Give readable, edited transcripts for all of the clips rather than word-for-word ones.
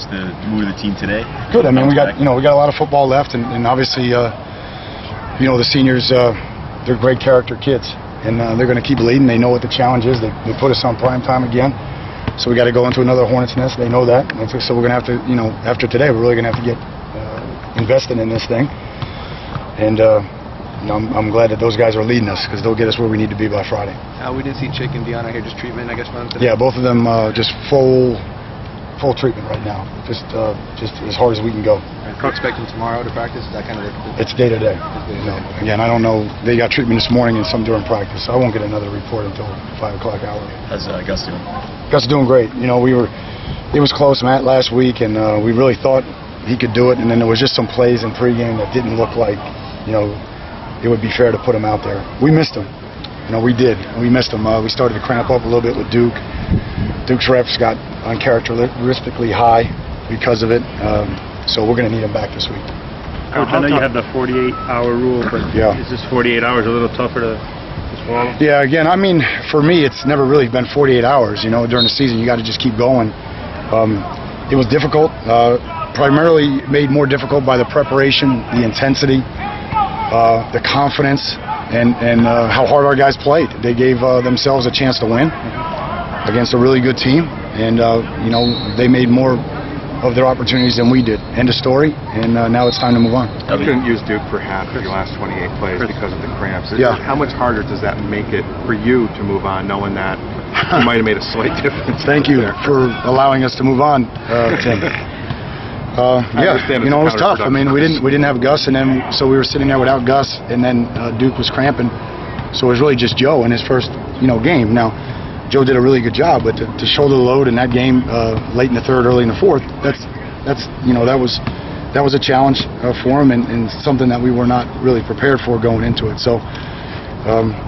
What's the mood of the team today? Good. I mean, we got a lot of football left, and obviously, the seniors, they're great character kids, and they're going to keep leading. They know what the challenge is. They put us on prime time again, so we got to go into another hornet's nest. They know that, and so we're going to have to, after today, we're really going to have to get invested in this thing, and I'm glad that those guys are leading us because they'll get us where we need to be by Friday. We did see Chick and Deanna here, just treatment, I guess, for them today. Yeah, both of them just full treatment right now, just as hard as we can go. Can you expect them tomorrow to practice? Is that kind of It's day to day. Again, I don't know. They got treatment this morning and some during practice. So I won't get another report until 5 o'clock hour. How's Gus doing? Gus is doing great. It was close, Matt, last week, and we really thought he could do it. And then there was just some plays in pregame that didn't look like, it would be fair to put him out there. We missed him. We did. We missed him. We started to cramp up a little bit with Duke. Duke's reps got uncharacteristically high because of it. So we're going to need him back this week. Coach, I know you have the 48-hour rule, but is this 48 hours a little tougher to swallow? Yeah, again, I mean, for me, it's never really been 48 hours. During the season, you got to just keep going. It was difficult, primarily made more difficult by the preparation, the intensity, the confidence, and how hard our guys played. They gave themselves a chance to win against a really good team, and they made more of their opportunities than we did. End of story, and now it's time to move on. You couldn't use Duke for half of your last 28 plays because of the cramps. Yeah. How much harder does that make it for you to move on, knowing that you might have made a slight difference? Thank you for allowing us to move on, Tim. It was tough. I mean, we didn't have Gus, and then so we were sitting there without Gus, and then Duke was cramping, so it was really just Joe in his first game. Now, Joe did a really good job, but to shoulder the load in that game late in the third, early in the fourth, that was a challenge for him, and something that we were not really prepared for going into it. So,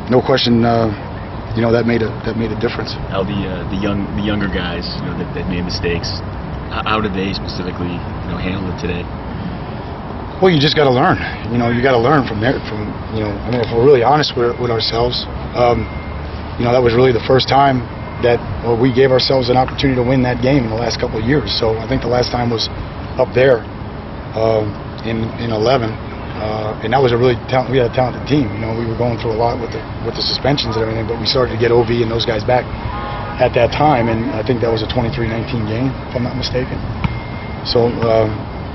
no question, that made a difference. How the younger guys, that made mistakes, how did they specifically, handle it today? Well, you just got to learn. You got to learn from there. I mean, if we're really honest with ourselves, that was really the first time that we gave ourselves an opportunity to win that game in the last couple of years. So I think the last time was up there in 11, and that was we had a talented team. We were going through a lot with the suspensions and everything, but we started to get OV and those guys back at that time, and I think that was a 23-19 game, if I'm not mistaken. So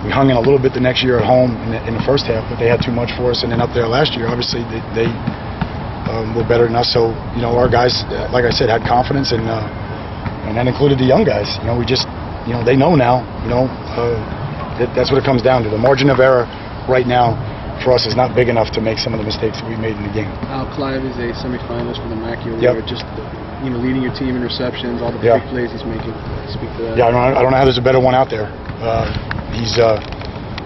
we hung in a little bit the next year at home in the first half, but they had too much for us, and then up there last year, obviously they were better than us. So our guys, like I said, had confidence, and that included the young guys. We just they know now. That's what it comes down to. The margin of error right now for us is not big enough to make some of the mistakes that we made in the game. Al Clive is a semifinalist for the MAC year. Yep. Just leading your team in receptions, all the big plays he's making. Speak to that. Yeah, I don't know how there's a better one out there.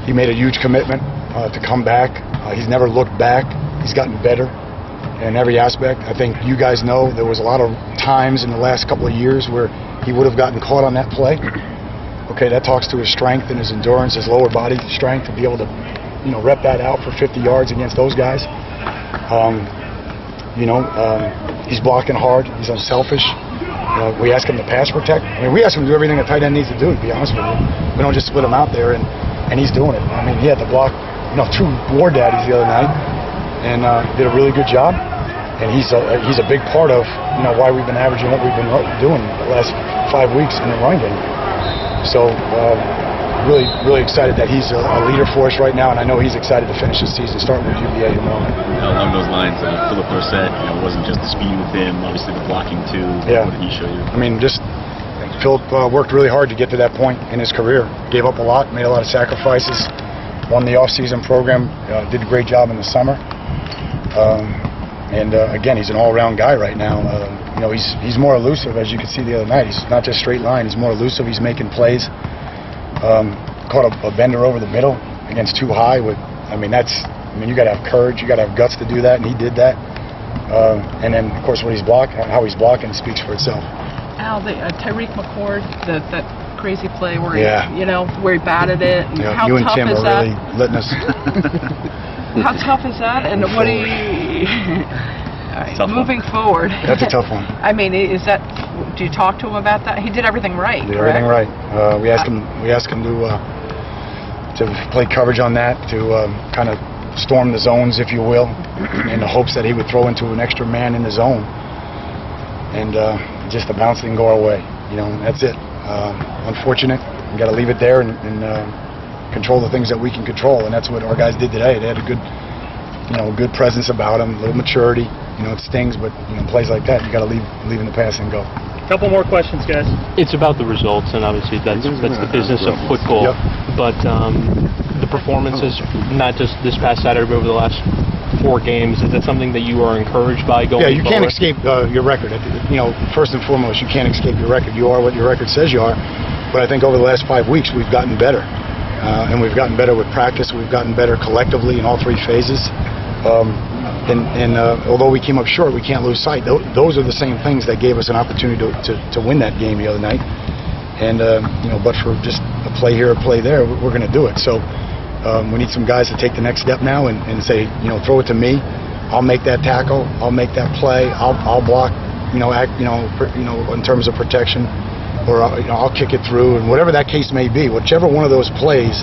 He made a huge commitment to come back. He's never looked back. He's gotten better in every aspect. I think you guys know there was a lot of times in the last couple of years where he would have gotten caught on that play. Okay, that talks to his strength and his endurance, his lower body strength to be able to, rep that out for 50 yards against those guys. He's blocking hard. He's unselfish. We ask him to pass protect. I mean, we ask him to do everything a tight end needs to do, to be honest with you. We don't just split him out there, and he's doing it. I mean, he had to block, 2 war daddies the other night, and did a really good job. And he's a big part of, why we've been averaging what we've been doing the last 5 weeks in the run game. So, really, really excited that he's a leader for us right now, and I know he's excited to finish the season, starting with UVA tomorrow. Along those lines, Philip Dorsett, it wasn't just the speed with him, obviously the blocking too. Yeah. What did he show you? I mean, Philip worked really hard to get to that point in his career. Gave up a lot, made a lot of sacrifices, won the off-season program, did a great job in the summer. Again, he's an all-around guy right now. He's more elusive, as you could see the other night. He's not just straight line. He's more elusive. He's making plays. Caught a bender over the middle against too high. You got to have courage. You got to have guts to do that, and he did that. And then, of course, how he's blocking speaks for itself. Al, Tyreek McCord, that crazy play where where he batted it. And how you and tough Tim is are that? really letting us. How tough is that? And what do you? right. Tough one. Moving forward. That's a tough one. I mean, do you talk to him about that? He did everything right. Did correct? everything right. We asked him to play coverage on that, to kind of storm the zones, if you will, in the hopes that he would throw into an extra man in the zone. And just the bounce didn't go our way. You know, that's it. Unfortunate. We got to leave it there and control the things that we can control, and that's what our guys did today. They had a good presence about them, a little maturity. You know, it stings, but plays like that, you got to leave in the pass and go. Couple more questions, guys. It's about the results, and obviously that's the business of football. Yep. But the performances, not just this past Saturday, but over the last 4 games, is that something that you are encouraged by going forward? Yeah, you can't escape your record. First and foremost, you can't escape your record. You are what your record says you are. But I think over the last 5 weeks, we've gotten better. And we've gotten better with practice. We've gotten better collectively in all 3 phases. Although we came up short, we can't lose sight. Those are the same things that gave us an opportunity to win that game the other night. And but for just a play here, a play there, we're going to do it. So we need some guys to take the next step now and say, throw it to me. I'll make that tackle. I'll make that play. I'll block. In terms of protection, or I'll kick it through, and whatever that case may be, whichever one of those plays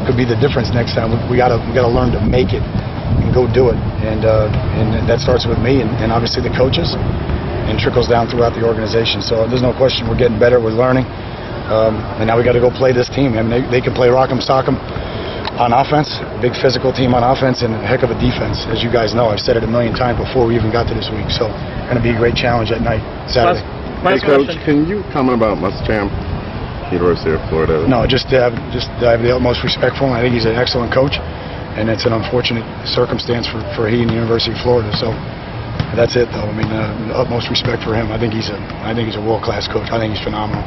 could be the difference next time. We got to learn to make it and go do it, and that starts with me and obviously the coaches, and trickles down throughout the organization. So there's no question we're getting better, we're learning, and now we got to go play this team. I mean, they can play rock'em sock'em on offense, a big physical team on offense, and a heck of a defense, as you guys know. I've said it a million times before we even got to this week. So going to be a great challenge at night Saturday. Hey, Coach, can you comment about Muschamp, University of Florida? No, just I have the utmost respect for him. I think he's an excellent coach, and it's an unfortunate circumstance for he and the University of Florida. So that's it, though. I mean, the utmost respect for him. I think he's a world-class coach. I think he's phenomenal.